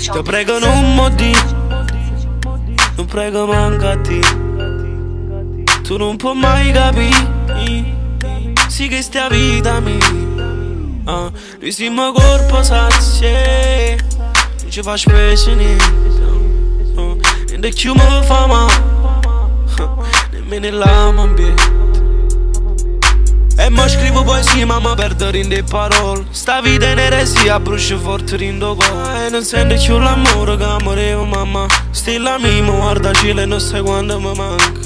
Te prego non modi, non prego mancati. Tu non puoi mai capire, sì che stia vita mia. Noi siamo corpo sazie, non ci fa specie niente. E chi mi fa male, nemmeno l'ambiente. E mo scrivo poesie ma mi perdo in le parole. Sta vita in eresia brucia forte rindo cuore. E non sento più l'amore che amorevo mamma. Stella mia mi guarda cielo e non sai quando mi manca.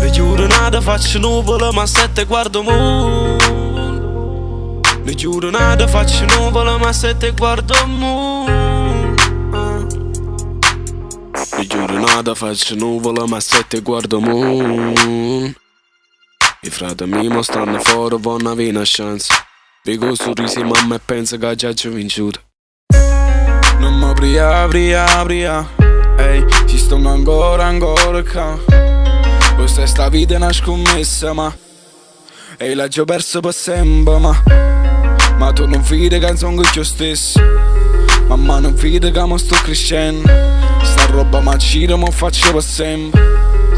Mi giuro nada faccio nuvole ma se te guardo moon. Mi giuro nada faccio nuvole ma se te guardo moon. Mi giuro nada faccio nuvole ma se te guardo moon. I frati miei mo stanno fuori, vanno avere una chance. Vedo sorrisi mamma e penso che già ci vinciuto. Non mi pria, ehi, ci sto ancora qua. Questa è sta vita è una scommessa, ma ehi, l'ho già perso per sempre, ma tu non fidi che sono io stesso. Mamma non fidi che mi sto crescendo. Sta roba mi gira, mi faccio per sempre.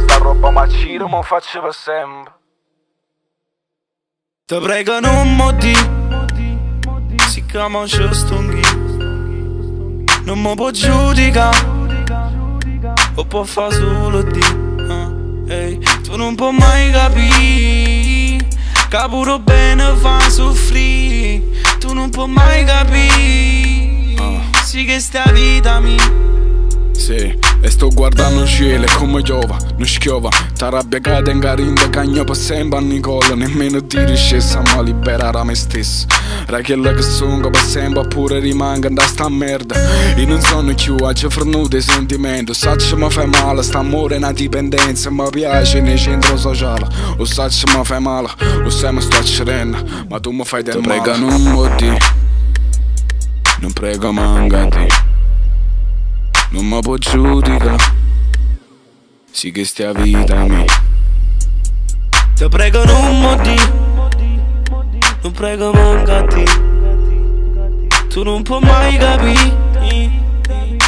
Sta roba mi gira, mi faccio per sempre. Te prego non modi, si chiama ci stunghi. Non mi può giudicare, o può fare solo di. Ehi, tu non puoi mai capire, che pure bene fa soffrire. Tu non puoi mai capire, sì che sta vita mia. Sì, e sto guardando il cielo e come giova, non schiova. T'arrabbia che tenga rinda cagna per sempre a Nicola. Nemmeno ti riesci a liberare a me stesso. Rachella che sono per sempre pure rimango da sta merda. Io non sono più a fornuto i sentimenti. Saccio mi fa male, sta amore è una dipendenza. Mi piace nei centri sociali. O saccio mi fa male, o se mi sto cerendo. Ma tu mi fai del male. Ti prego non modi, non prego mancati. Non mi può giudicare, sì che stia vita mia. Te prego non modi, non prego mancati. Tu non puoi mai capire,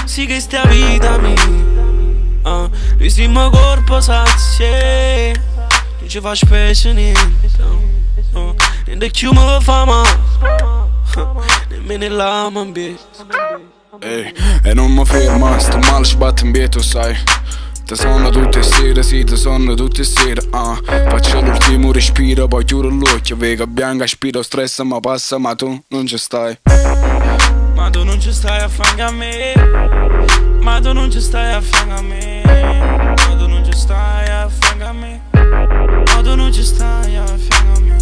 sì che stia vita mia. Noi siamo corpo sazie, non ci fa specie niente. Niente più mi fa male, nemmeno l'ambiente. Ehi, e non mi ferma, sto male sbatto in piedi, sai. Te sono tutte sere, sì, te sono tutte sere. Faccio l'ultimo respiro, poi chiudo l'occhio. Vedo bianca, spiro stress, ma passa, ma tu non ci stai. Ma tu non ci stai a fianco a me. Ma tu non ci stai a fianco a me. Ma tu non ci stai a fianco a me. Ma tu non ci stai a fianco a me.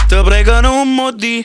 Te prego non modi,